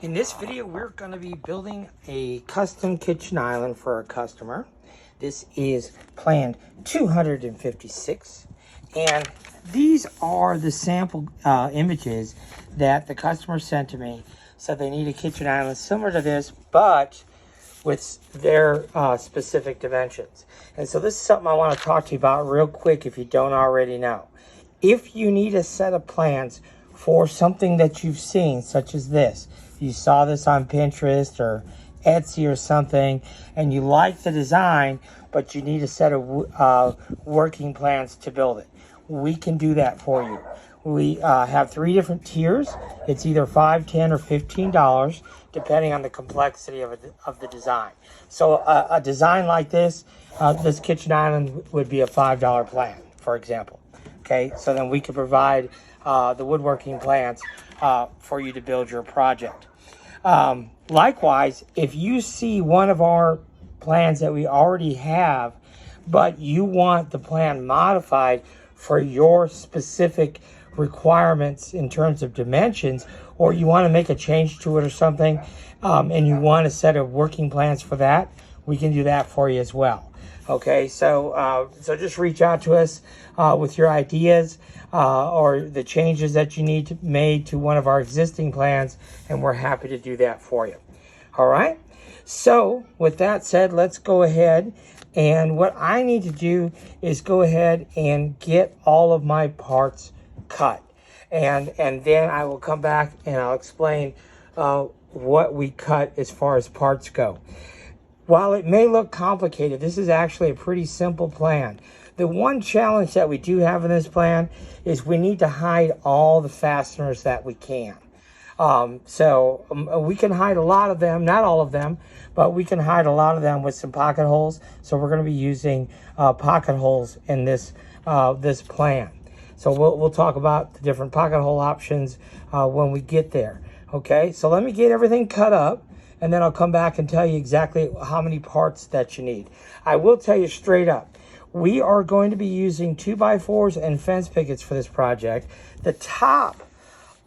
In this video, we're going to be building a custom kitchen island for a customer. This is plan 256, and these are the sample images that the customer sent to me. So they need a kitchen island similar to this, but with their specific dimensions. And so this is something I want to talk to you about real quick if you don't already know. If you need a set of plans for something that you've seen, such as this, you saw this on Pinterest or Etsy or something, and you like the design, but you need a set of working plans to build it, we can do that for you. We have 3 different tiers. It's either $5, $10, or $15, depending on the complexity of the design. So a design like this, this kitchen island would be a $5 plan, for example. Okay, so then we could provide the woodworking plans for you to build your project. Likewise, if you see one of our plans that we already have, but you want the plan modified for your specific requirements in terms of dimensions, or you want to make a change to it or something, and you want a set of working plans for that, we can do that for you as well. Okay, so just reach out to us with your ideas or the changes that you need to made to one of our existing plans, and we're happy to do that for you. All right, so with that said, let's go ahead, and what I need to do is go ahead and get all of my parts cut, and then I will come back and I'll explain what we cut as far as parts go. While it may look complicated, this is actually a pretty simple plan. The one challenge that we do have in this plan is we need to hide all the fasteners that we can. We can hide a lot of them, not all of them, but we can hide a lot of them with some pocket holes. So we're going to be using pocket holes in this this plan. So we'll talk about the different pocket hole options when we get there. Okay, so let me get everything cut up, and then I'll come back and tell you exactly how many parts that you need. I will tell you straight up, we are going to be using 2x4s and fence pickets for this project. The top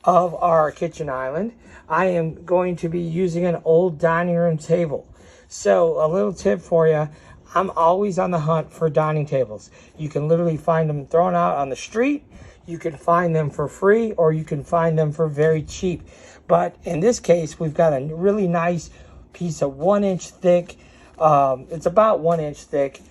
of our kitchen island, I am going to be using an old dining room table. So a little tip for you, I'm always on the hunt for dining tables. You can literally find them thrown out on the street. You can find them for free, or you can find them for very cheap. But in this case, we've got a really nice piece of 1-inch thick, it's about 1 inch thick,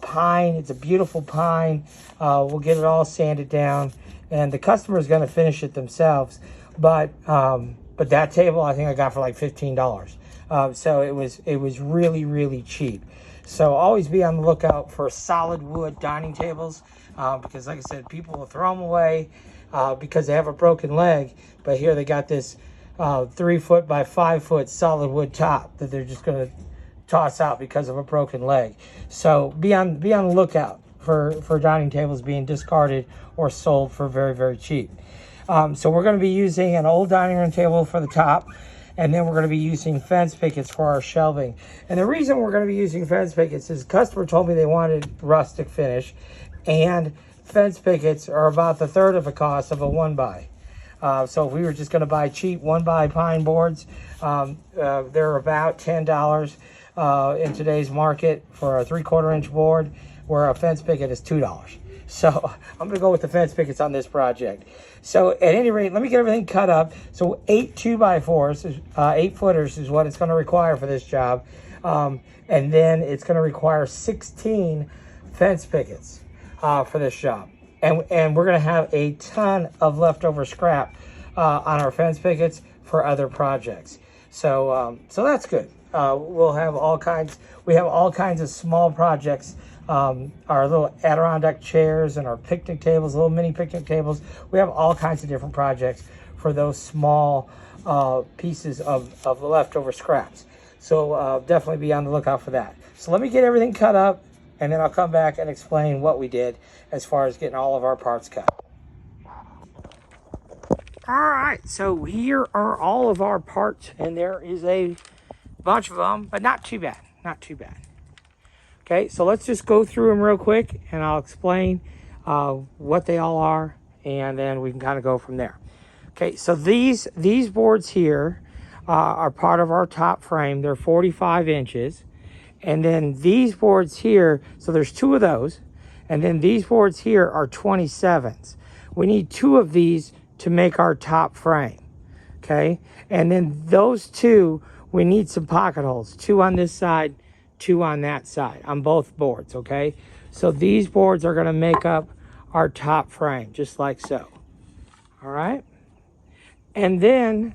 pine. It's a beautiful pine. We'll get it all sanded down, and the customer is going to finish it themselves. But that table I think I got for like $15. So it was really, really cheap. So always be on the lookout for solid wood dining tables, because like I said, people will throw them away because they have a broken leg. But here they got this 3 foot by 5 foot solid wood top that they're just going to toss out because of a broken leg. So be on the lookout for dining tables being discarded or sold for very, very cheap. So we're going to be using an old dining room table for the top, and then we're going to be using fence pickets for our shelving. And the reason we're going to be using fence pickets is the customer told me they wanted rustic finish, and fence pickets are about the third of the cost of a 1x. So if we were just going to buy cheap 1x pine boards, they're about $10 in today's market for a 3/4 inch board, where a fence picket is $2. So I'm going to go with the fence pickets on this project. So at any rate, let me get everything cut up. So 8 2x4s, 8 footers is what it's going to require for this job. And then it's going to require 16 fence pickets for this job. And we're going to have a ton of leftover scrap on our fence pickets for other projects. So that's good. We'll have all kinds. We have all kinds of small projects. Our little Adirondack chairs and our picnic tables, little mini picnic tables. We have all kinds of different projects for those small pieces of leftover scraps. So definitely be on the lookout for that. So let me get everything cut up, and then I'll come back and explain what we did as far as getting all of our parts cut. All right, so here are all of our parts, and there is a bunch of them, but not too bad, not too bad. Okay, so let's just go through them real quick, and I'll explain what they all are, and then we can kind of go from there. Okay, so these boards here are part of our top frame. They're 45 inches. And then these boards here, so there's 2 of those. And then these boards here are 27s. We need 2 of these to make our top frame. Okay? And then those 2, we need some pocket holes. 2 on this side, 2 on that side, on both boards. Okay? So these boards are going to make up our top frame, just like so. All right? And then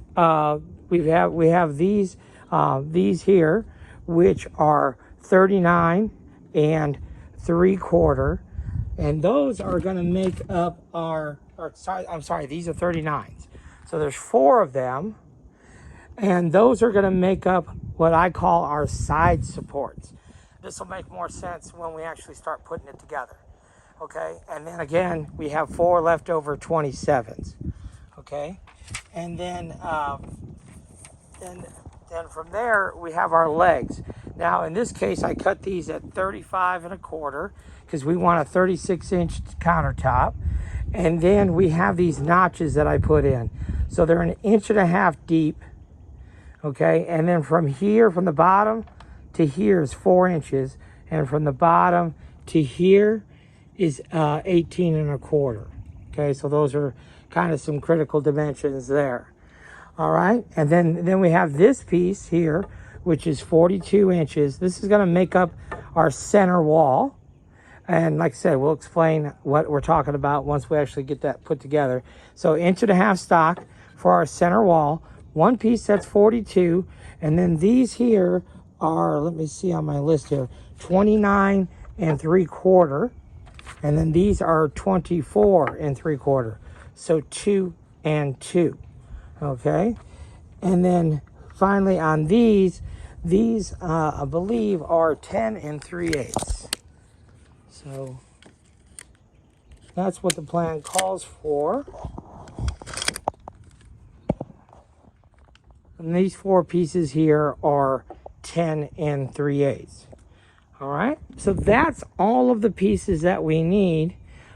we have these here, which are 39 and 3/4, and those are going to make up these are 39s. So there's 4 of them, and those are going to make up what I call our side supports. This will make more sense when we actually start putting it together. Okay, and then again, we have 4 leftover 27s. Okay, and then from there we have our legs. Now in this case, I cut these at 35 1/4 because we want a 36-inch countertop. And then we have these notches that I put in, so they're 1.5 inches deep. Okay, and then from here, from the bottom to here is 4 inches, and from the bottom to here is 18 1/4. Okay, so those are kind of some critical dimensions there. All right, and then we have this piece here, which is 42 inches. This is going to make up our center wall. And like I said, we'll explain what we're talking about once we actually get that put together. So 1.5 inch stock for our center wall. One piece that's 42. And then these here are, let me see on my list here, 29 3/4. And then these are 24 3/4. So 2 and 2. Okay. And then finally on these I believe are 10 3/8. So that's what the plan calls for. And these 4 pieces here are 10 3/8. All right, so that's all of the pieces that we need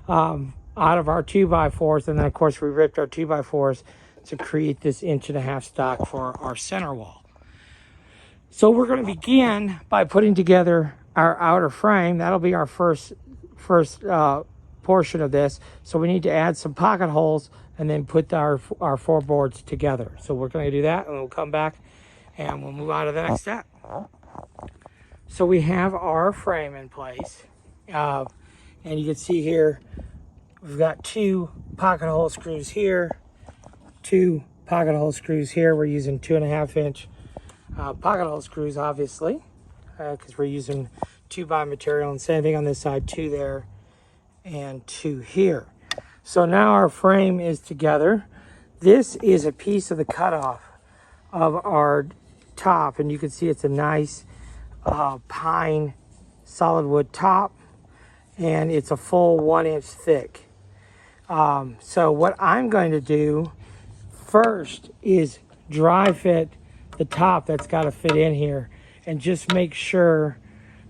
out of our 2x4s. And then of course we ripped our 2x4s to create this 1.5 inch stock for our center wall. So we're going to begin by putting together our outer frame. That'll be our first portion of this. So we need to add some pocket holes and then put our 4 boards together. So we're going to do that, and we'll come back and we'll move on to the next step. So we have our frame in place, and you can see here we've got 2 pocket hole screws here, 2 pocket hole screws here. We're using 2.5 inch pocket hole screws, obviously, because we're using 2x material, and same thing on this side, 2 there and 2 here. So now our frame is together. This is a piece of the cutoff of our top, and you can see it's a nice pine solid wood top, and it's a full 1 inch thick. So what I'm going to do first is dry fit the top that's got to fit in here, and just make sure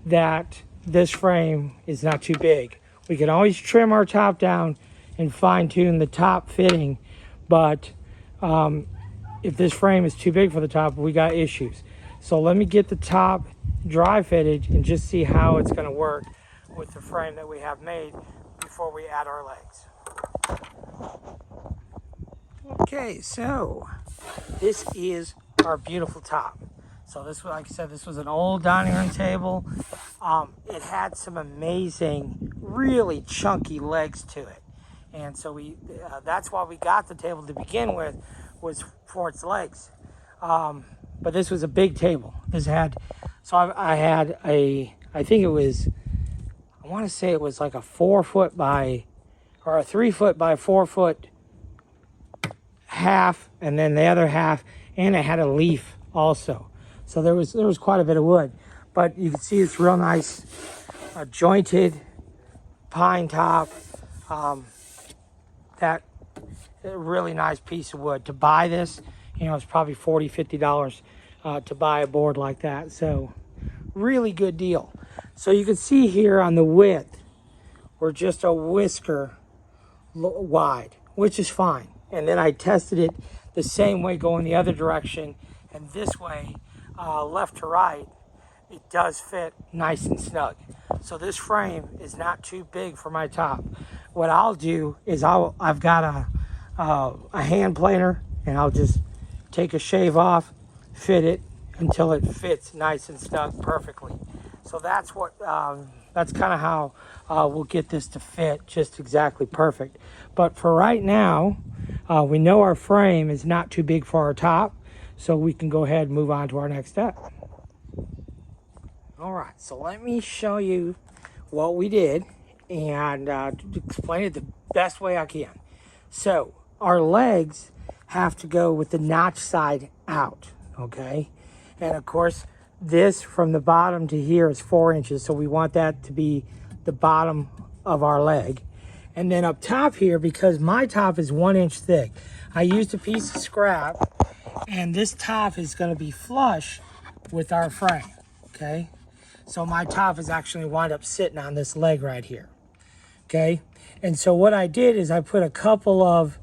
that this frame is not too big. We can always trim our top down and fine tune the top fitting, but if this frame is too big for the top, we got issues. So let me get the top dry fitted and just see how it's going to work with the frame that we have made before we add our legs. Okay, so this is our beautiful top. So this, like I said, this was an old dining room table. It had some amazing, really chunky legs to it. And so that's why we got the table to begin with, was for its legs. But this was a big table. This had, so I had I think it was, I want to say it was like a 4 foot by, or a 3 foot by 4 foot half, and then the other half, and it had a leaf also. So there was quite a bit of wood, but you can see it's real nice, jointed pine top. That really nice piece of wood. To buy this, you know, it's probably $40-50 to buy a board like that. So really good deal. So you can see here on the width, we're just a whisker wide, which is fine. And then I tested it the same way going the other direction, and this way, left to right, it does fit nice and snug. So this frame is not too big for my top. What I'll do is I've got a hand planer, and I'll just take a shave off, fit it until it fits nice and snug perfectly. So that's kind of how we'll get this to fit just exactly perfect. But for right now, we know our frame is not too big for our top, so we can go ahead and move on to our next step. All right, so let me show you what we did and explain it the best way I can. So our legs have to go with the notch side out, okay? And of course, this from the bottom to here is 4 inches, so we want that to be the bottom of our leg. And then up top here, because my top is 1 inch thick, I used a piece of scrap, and this top is going to be flush with our frame, okay? So my top is actually wind up sitting on this leg right here, okay? And so what I did is I put a couple of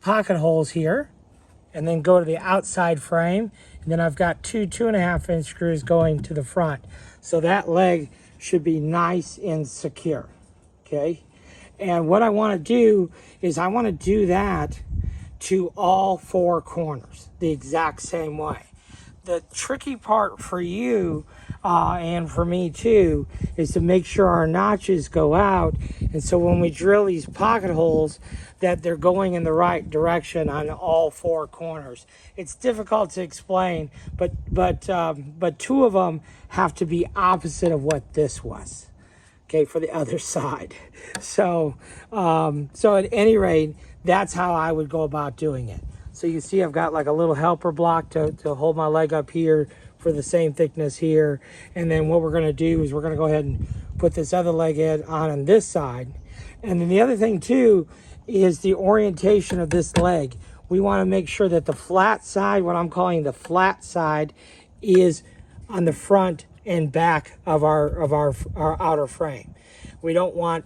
pocket holes here, and then go to the outside frame, and then I've got two 2.5 inch screws going to the front. So that leg should be nice and secure, okay? And what I want to do is I want to do that to all 4 corners the exact same way. The tricky part for you and for me too is to make sure our notches go out, and so when we drill these pocket holes that they're going in the right direction on all 4 corners. It's difficult to explain, but 2 of them have to be opposite of what this was, okay, for the other side. So at any rate, that's how I would go about doing it. So you see I've got like a little helper block to hold my leg up here for the same thickness here. And then what we're going to do is we're going to go ahead and put this other leg on this side. And then the other thing too is the orientation of this leg. We want to make sure that the flat side, what I'm calling the flat side, is on the front and back of our outer frame. We don't want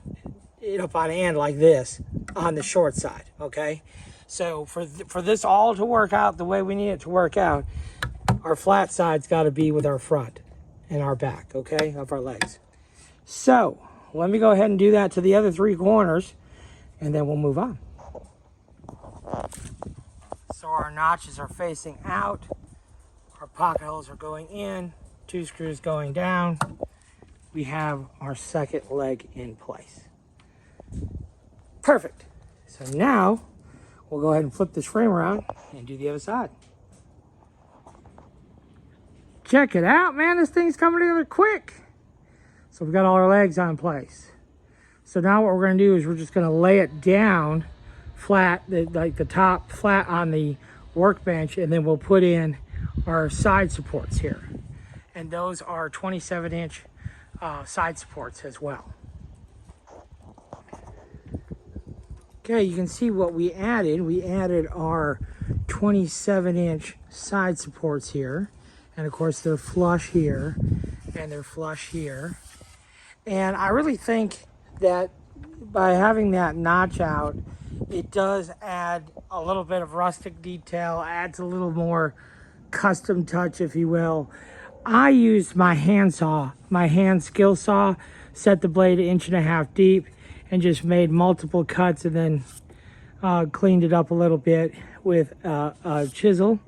it up on end like this on the short side, okay? So for this all to work out the way we need it to work out, our flat side's got to be with our front and our back, okay, of our legs. So let me go ahead and do that to the other 3 corners, and then we'll move on. So our notches are facing out, our pocket holes are going in, 2 screws going down. We have our second leg in place. Perfect. So now we'll go ahead and flip this frame around and do the other side. Check it out, man. This thing's coming together quick. So we've got all our legs on place. So now what we're going to do is we're just going to lay it down flat, like the top flat on the workbench, and then we'll put in our side supports here. And those are 27-inch side supports as well. Okay, you can see what we added. We added our 27-inch side supports here. And of course, they're flush here and they're flush here. And I really think that by having that notch out, it does add a little bit of rustic detail, adds a little more custom touch, if you will. I used my hand saw, my hand skill saw, set the blade 1.5 inches deep, and just made multiple cuts, and then cleaned it up a little bit with a chisel.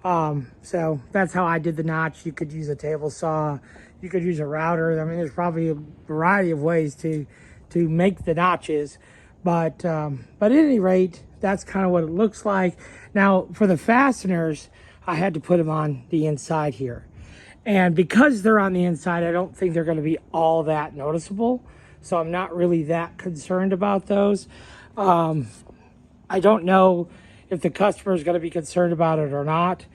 So that's how I did the notch. You could use a table saw, you could use a router. I mean, there's probably a variety of ways to make the notches, but at any rate, that's kind of what it looks like. Now for the fasteners, I had to put them on the inside here, and because they're on the inside, I don't think they're going to be all that noticeable, so I'm not really that concerned about those. I don't know if the customer is going to be concerned about it or not.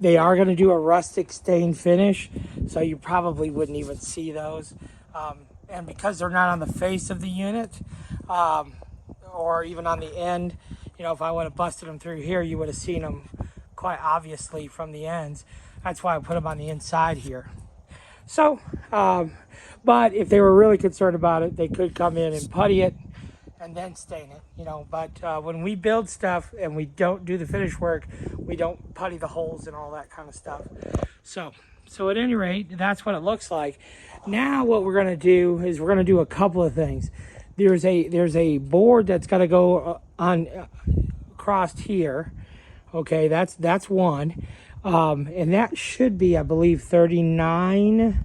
They are going to do a rustic stain finish, so you probably wouldn't even see those. And because they're not on the face of the unit, or even on the end, you know, if I would have busted them through here, you would have seen them quite obviously from the ends. That's why I put them on the inside here. So, but if they were really concerned about it, they could come in and putty it, and then stain it, you know. But when we build stuff and we don't do the finish work, we don't putty the holes and all that kind of stuff. So at any rate, that's what it looks like. Now what we're gonna do is we're gonna do a couple of things. There's a board that's got to go on across here. Okay, that's one, and that should be, I believe, 39.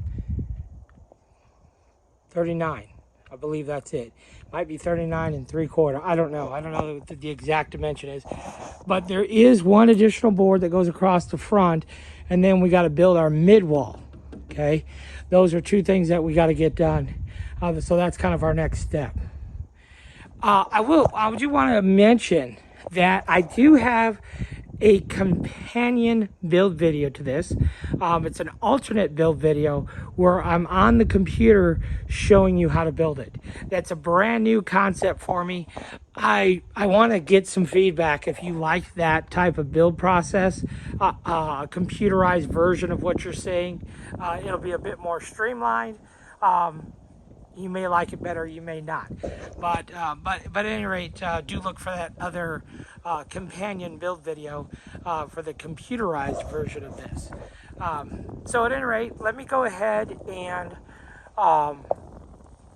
I believe that's it. Might be 39 3/4. I don't know what the exact dimension is, but there is one additional board that goes across the front, and then we got to build our mid wall. Okay, those are two things that we got to get done. So that's kind of our next step. I do want to mention that I do have a companion build video to this. It's an alternate build video where I'm on the computer showing you how to build it. That's a brand new concept for me. I want to get some feedback if you like that type of build process, a computerized version of what you're saying. It'll be a bit more streamlined. You may like it better, you may not. But at any rate, do look for that other companion build video for the computerized version of this. So at any rate, let me go ahead and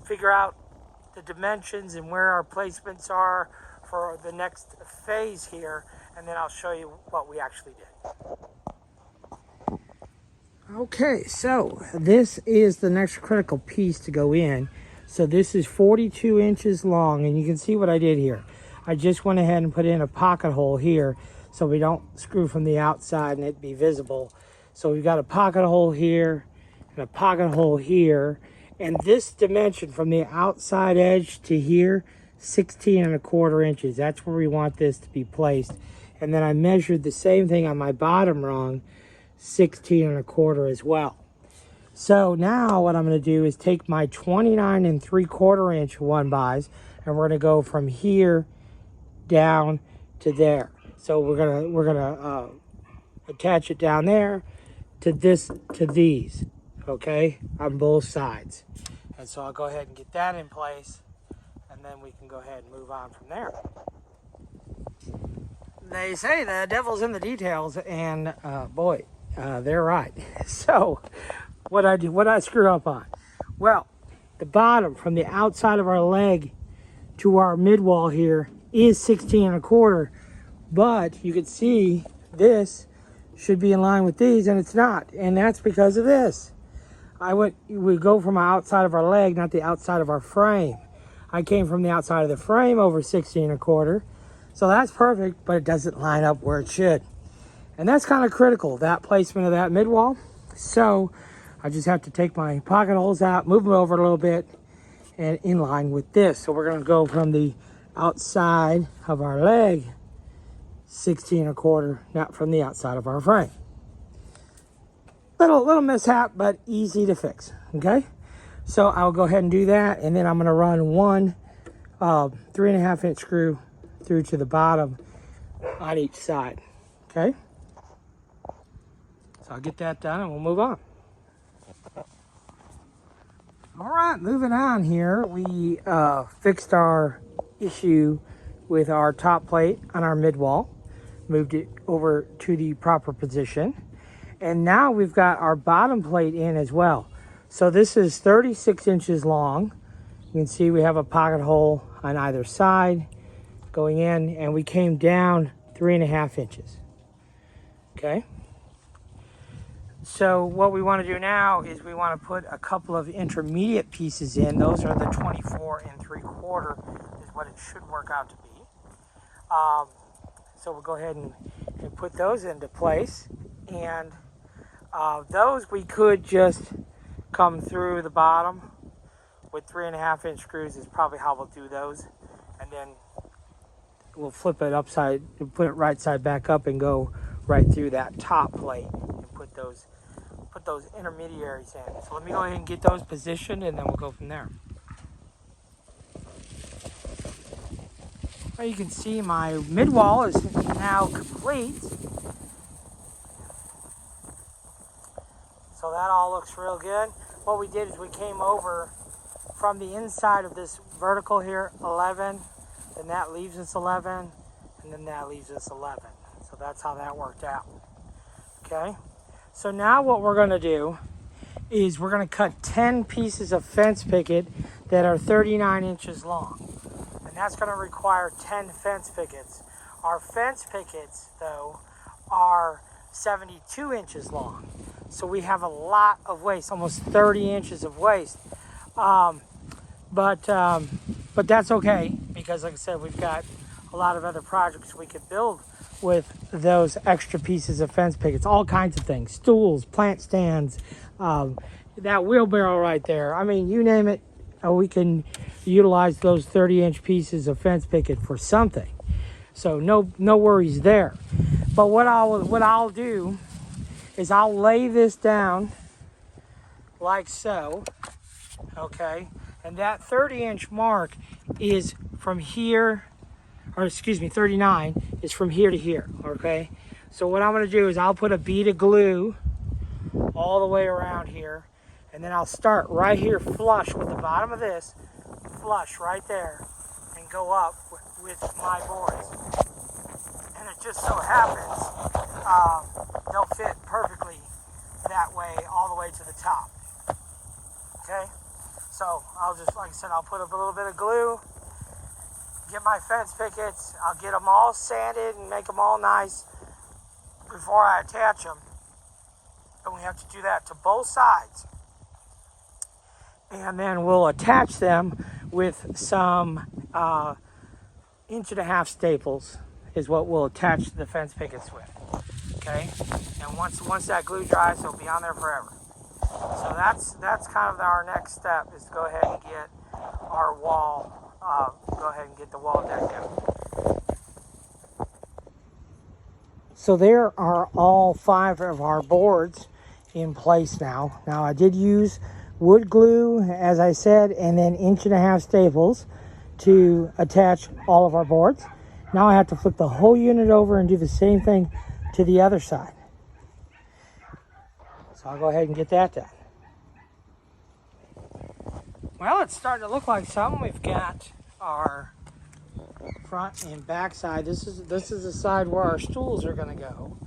figure out the dimensions and where our placements are for the next phase here, and then I'll show you what we actually did. Okay, so this is the next critical piece to go in. So this is 42 inches long, and you can see what I did here. I just went ahead and put in a pocket hole here so we don't screw from the outside and it be visible. So we've got a pocket hole here and a pocket hole here. And this dimension from the outside edge to here, 16 1/4 inches. That's where we want this to be placed. And then I measured the same thing on my bottom rung, 16 1/4 as well. So now what I'm going to do is take my 29 3/4 inch 1x, and we're going to go from here down to there. So we're gonna attach it down there to these, okay, on both sides. And so I'll go ahead and get that in place, and then we can go ahead and move on from there. They say the devil's in the details, and boy, they're right. So what I screw up on? Well, the bottom from the outside of our leg to our mid wall here is 16 1/4, but you can see this should be in line with these, and it's not, and that's because of this. We go from the outside of our leg, not the outside of our frame. I came from the outside of the frame over 16 1/4. So that's perfect, but it doesn't line up where it should. And that's kind of critical, that placement of that mid wall. So I just have to take my pocket holes out, move them over a little bit, and in line with this. So we're gonna go from the outside of our leg, 16 1/4, not from the outside of our frame. Little mishap, but easy to fix, okay? So I'll go ahead and do that, and then I'm gonna run one 3 1/2 inch screw through to the bottom on each side, okay? So I'll get that done and we'll move on. All right, moving on here. We fixed our issue with our top plate on our mid wall, moved it over to the proper position, and now we've got our bottom plate in as well. So this is 36 inches long. You can see we have a pocket hole on either side going in, and we came down 3 1/2 inches. Okay. So what we want to do now is we want to put a couple of intermediate pieces in. Those are the 24 3/4 is what it should work out to be. So we'll go ahead and put those into place. And those we could just come through the bottom with 3 1/2 inch screws is probably how we'll do those. And then we'll flip it upside, put it right side back up and go right through that top plate and put those intermediaries in. So let me go ahead and get those positioned, and then we'll go from there. Well, you can see my mid wall is now complete. So that all looks real good. What we did is we came over from the inside of this vertical here, 11, then that leaves us 11, and then that leaves us 11. So that's how that worked out. Okay, so now what we're going to do is we're going to cut 10 pieces of fence picket that are 39 inches long. And that's going to require 10 fence pickets. Our fence pickets, though, are 72 inches long. So we have a lot of waste, almost 30 inches of waste. But that's okay, because like I said, we've got a lot of other projects we could build with those extra pieces of fence pickets, all kinds of things, stools, plant stands, that wheelbarrow right there. I mean, you name it, we can utilize those 30-inch pieces of fence picket for something. So no worries there. But what I'll do is I'll lay this down like so, okay? And that 30-inch mark is from here, or excuse me, 39 is from here to here, okay? So what I'm gonna do is I'll put a bead of glue all the way around here, and then I'll start right here flush with the bottom of this, flush right there, and go up with my boards. And it just so happens they'll fit perfectly that way all the way to the top. Okay, so I'll just, like I said, I'll put a little bit of glue, get my fence pickets, I'll get them all sanded and make them all nice before I attach them. And we have to do that to both sides. And then we'll attach them with some 1.5 inch staples is what we'll attach the fence pickets with. Okay, and once that glue dries, it'll be on there forever. So that's kind of our next step, is to go ahead and get our wall, go ahead and get the wall decked out. So there are all 5 of our boards in place now. Now I did use wood glue, as I said, and then 1.5 inch staples to attach all of our boards. Now I have to flip the whole unit over and do the same thing to the other side. So I'll go ahead and get that done. Well, it's starting to look like something. We've got our front and back side. This is the side where our stools are going to go.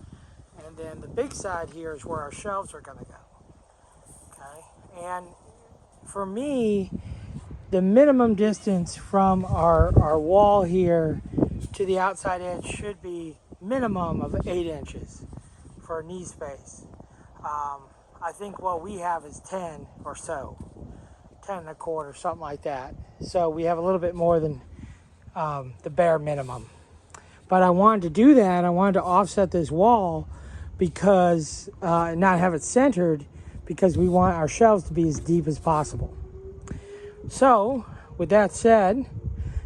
And then the big side here is where our shelves are going to go. Okay? And for me, the minimum distance from our wall here to the outside edge should be minimum of 8 inches for knee space. I think what we have is 10 or so, 10 1/4, something like that. So we have a little bit more than the bare minimum. But I wanted to do that. I wanted to offset this wall because not have it centered, because we want our shelves to be as deep as possible. So with that said,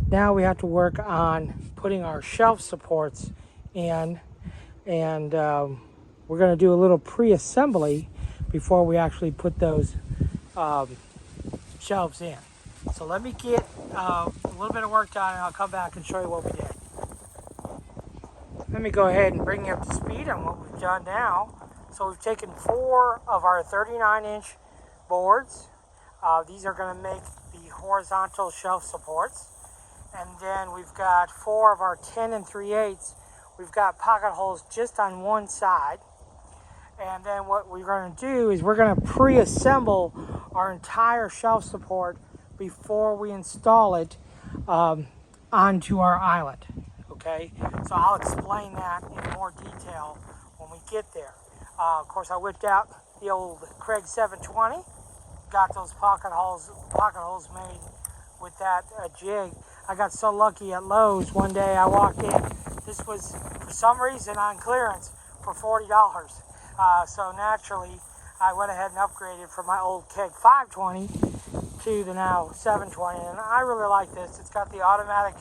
now we have to work on putting our shelf supports in, and we're going to do a little pre-assembly before we actually put those shelves in. So let me get a little bit of work done, and I'll come back and show you what we did. Let me go ahead and bring you up to speed on what we've done now. So we've taken 4 of our 39-inch boards. These are going to make the horizontal shelf supports. And then we've got 4 of our 10 3/8. We've got pocket holes just on one side. And then what we're going to do is we're going to pre-assemble our entire shelf support before we install it onto our island. Okay, so I'll explain that in more detail when we get there. Of course, I whipped out the old Craig 720, got those pocket holes made with that jig. I got so lucky at Lowe's one day. I walked in. This was, for some reason, on clearance for $40. So naturally, I went ahead and upgraded from my old Keg 520 to the now 720. And I really like this. It's got the automatic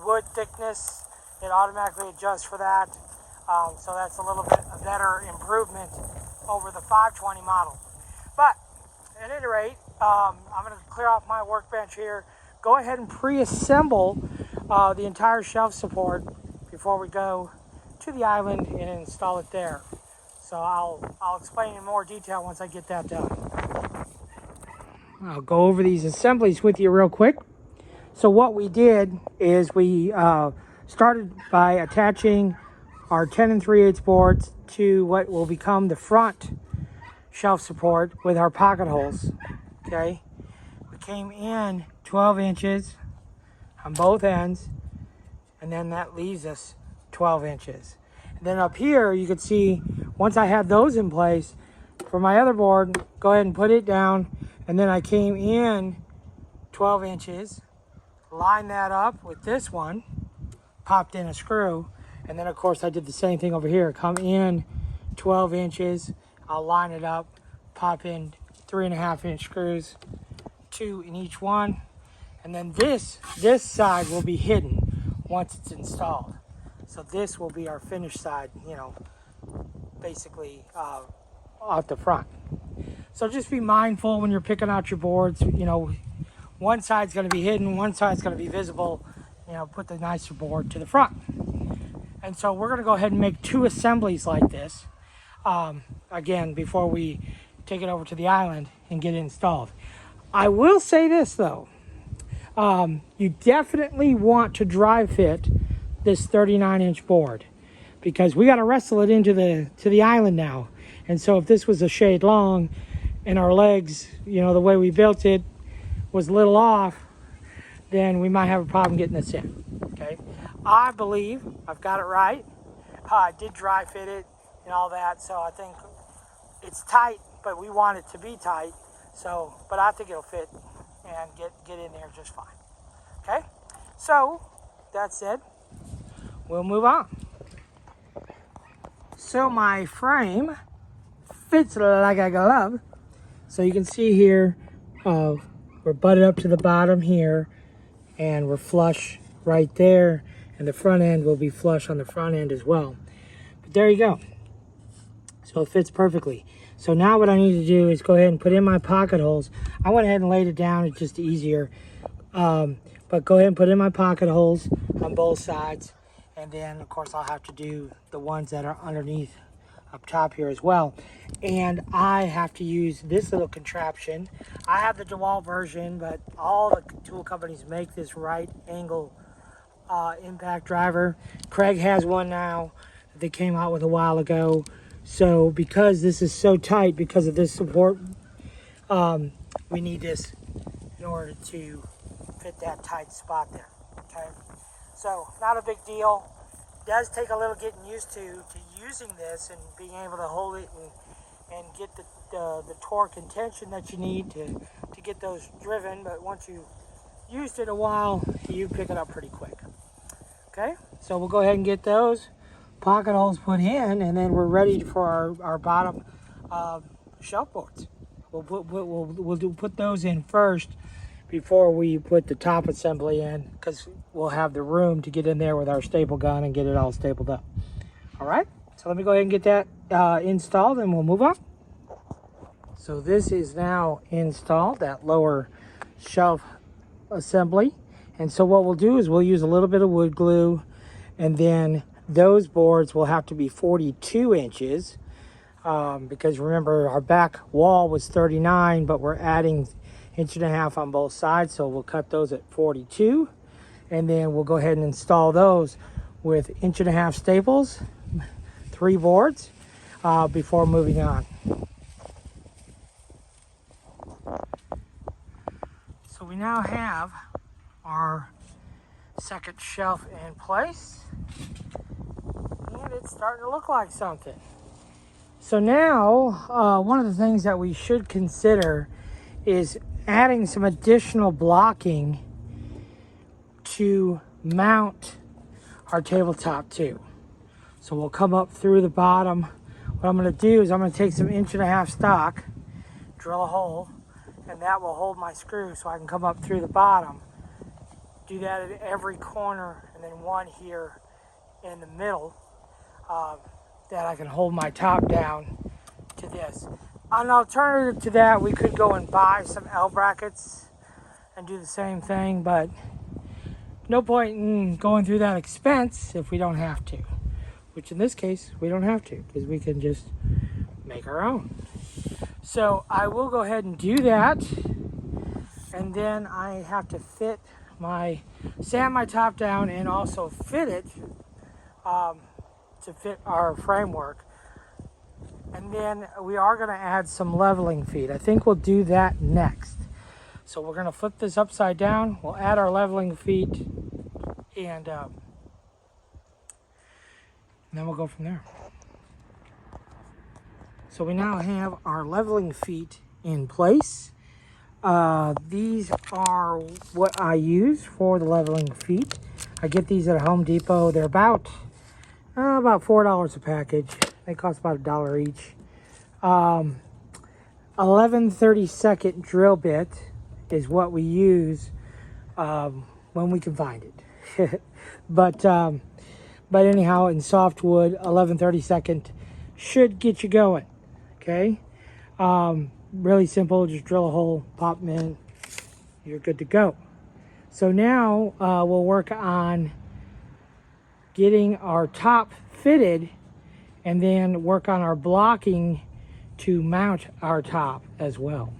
wood thickness. It automatically adjusts for that. So that's a little bit a better improvement over the 520 model. But at any rate, I'm going to clear off my workbench here. Go ahead and pre-assemble the entire shelf support before we go to the island and install it there. So I'll explain in more detail once I get that done. I'll go over these assemblies with you real quick. So what we did is we started by attaching our 10 3/8 boards to what will become the front shelf support with our pocket holes. Okay, we came in 12 inches on both ends, and then that leaves us 12 inches. And then up here you can see, once I have those in place, for my other board, go ahead and put it down, and then I came in 12 inches, line that up with this one, popped in a screw, and then of course I did the same thing over here. Come in 12 inches, I'll line it up, pop in 3.5 inch screws, 2 in each one, and then this side will be hidden once it's installed. So this will be our finished side, you know, basically off the front. So just be mindful when you're picking out your boards, you know, one side's going to be hidden, one side's going to be visible, you know, put the nicer board to the front. And so we're going to go ahead and make 2 assemblies like this, again, before we take it over to the island and get it installed. I will say this though, you definitely want to dry fit this 39-inch board, because we got to wrestle it into the island now. And so if this was a shade long and our legs, you know, the way we built it was a little off, then we might have a problem getting this in. Okay, I believe I've got it right. I did dry fit it and all that, so I think it's tight, but we want it to be tight. So, but I think it'll fit and get in there just fine. Okay, so that said, we'll move on. So my frame fits like a glove. So you can see here, we're butted up to the bottom here, and we're flush right there, and the front end will be flush on the front end as well. But there you go. So it fits perfectly. So now what I need to do is go ahead and put in my pocket holes. I went ahead and laid it down, it's just easier. But go ahead and put in my pocket holes on both sides. And then of course I'll have to do the ones that are underneath up top here as well. And I have to use this little contraption. I have the DeWalt version, but all the tool companies make this right angle impact driver. Craig has one now that they came out with a while ago. So because this is so tight, because of this support, we need this in order to fit that tight spot there. Okay, so not a big deal. Does take a little getting used to using this and being able to hold it and get the torque and tension that you need to get those driven. But once you've used it a while, you pick it up pretty quick. Okay, so we'll go ahead and get those pocket holes put in, and then we're ready for our bottom shelf boards. We'll put those in first before we put the top assembly in, because we'll have the room to get in there with our staple gun and get it all stapled up. All right, so let me go ahead and get that installed, and we'll move on. So this is now installed, that lower shelf assembly. And so what we'll do is we'll use a little bit of wood glue, and then those boards will have to be 42 inches because remember our back wall was 39, but we're adding 1.5 inches on both sides, so we'll cut those at 42, and then we'll go ahead and install those with 1.5 inch staples, 3 boards, before moving on. So we now have our second shelf in place, and it's starting to look like something. So now one of the things that we should consider is adding some additional blocking to mount our tabletop to. So we'll come up through the bottom. What I'm going to do is I'm going to take some 1.5 inch stock, drill a hole, and that will hold my screw so I can come up through the bottom. Do that at every corner, and then one here in the middle, that I can hold my top down to this. An alternative to that, we could go and buy some L brackets and do the same thing, but no point in going through that expense if we don't have to. Which in this case, we don't have to, because we can just make our own. So I will go ahead and do that. And then I have to sand my top down and also fit it to fit our framework. And then we are going to add some leveling feet. I think we'll do that next. So we're going to flip this upside down. We'll add our leveling feet, and then we'll go from there. So we now have our leveling feet in place. These are what I use for the leveling feet. I get these at Home Depot. They're about $4 a package. They cost about $1 each. 11 32nd drill bit is what we use when we can find it. but anyhow, in softwood, 11 32nd should get you going. Okay, really simple. Just drill a hole, pop them in, you're good to go. So now we'll work on getting our top fitted, and then work on our blocking to mount our top as well.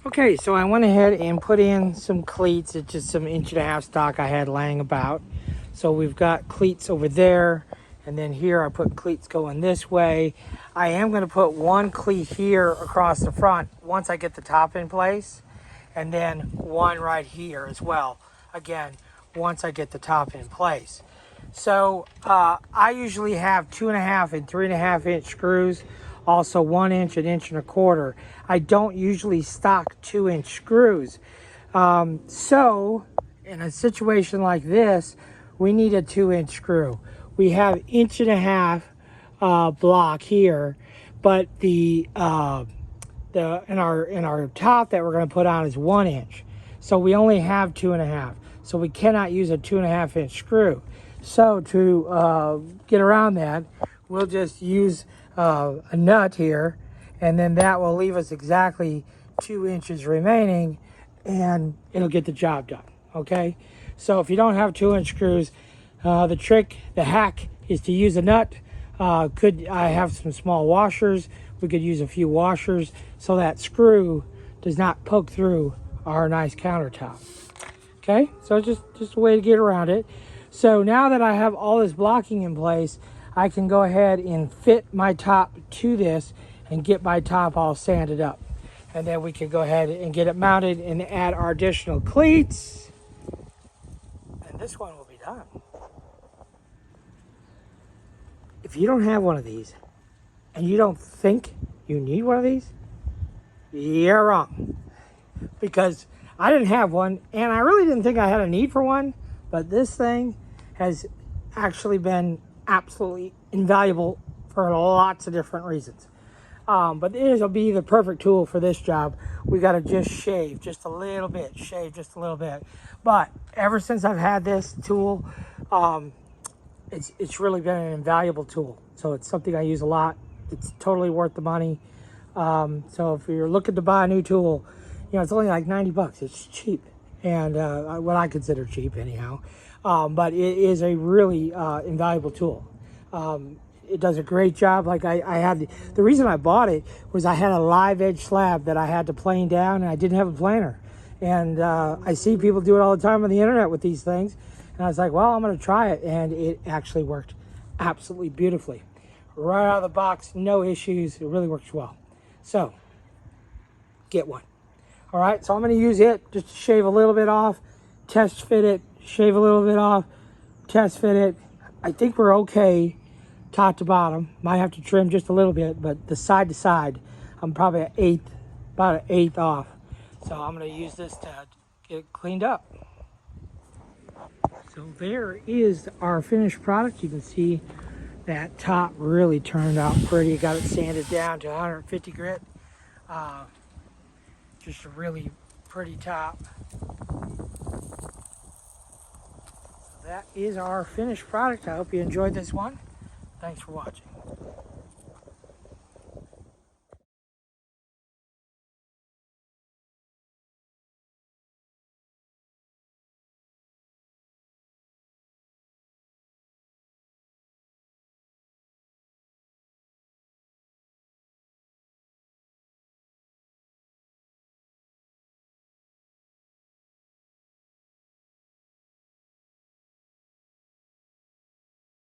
Okay, so I went ahead and put in some cleats. It's just some 1.5 inch stock I had laying about. So we've got cleats over there, and then here I put cleats going this way. I am going to put one cleat here across the front once I get the top in place, and then one right here as well, again, once I get the top in place. So I usually have 2.5 and 3.5 inch screws, also 1 inch, 1.25 inch. I don't usually stock 2 inch screws. So in a situation like this, we need a 2 inch screw. We have 1.5 inch block here, but in our top that we're going to put on is 1 inch. So we only have 2.5. So we cannot use a 2.5 inch screw. So to get around that, we'll just use a nut here, and then that will leave us exactly 2 inches remaining, and it'll get the job done. Okay, so if you don't have 2 inch screws, the hack is to use a nut. I have some small washers. We could use a few washers so that screw does not poke through our nice countertop. Okay, so just a way to get around it. So now that I have all this blocking in place, I can go ahead and fit my top to this and get my top all sanded up. And then we can go ahead and get it mounted and add our additional cleats. And this one will be done. If you don't have one of these and you don't think you need one of these, you're wrong. Because I didn't have one, and I really didn't think I had a need for one, but this thing has actually been absolutely invaluable for lots of different reasons. But it will be the perfect tool for this job. We got to just shave just a little bit, But ever since I've had this tool, it's really been an invaluable tool. So it's something I use a lot. It's totally worth the money. So if you're looking to buy a new tool, it's only like $90. It's cheap, and what I consider cheap anyhow. But it is a really invaluable tool. It does a great job. Like I had the reason I bought it was I had a live edge slab that I had to plane down, and I didn't have a planer. And I see people do it all the time on the internet with these things, and I was like, well, I'm going to try it, and it actually worked absolutely beautifully. Right out of the box, no issues. It really works well. So get one. All right, so I'm going to use it just to shave a little bit off, test fit it, shave a little bit off, test fit it. I think we're okay top to bottom. Might have to trim just a little bit, but the side to side, I'm probably about an eighth off. So I'm going to use this to get it cleaned up. So there is our finished product. You can see that top really turned out pretty. Got it sanded down to 150 grit. Just a really pretty top. So that is our finished product. I hope you enjoyed this one. Thanks for watching.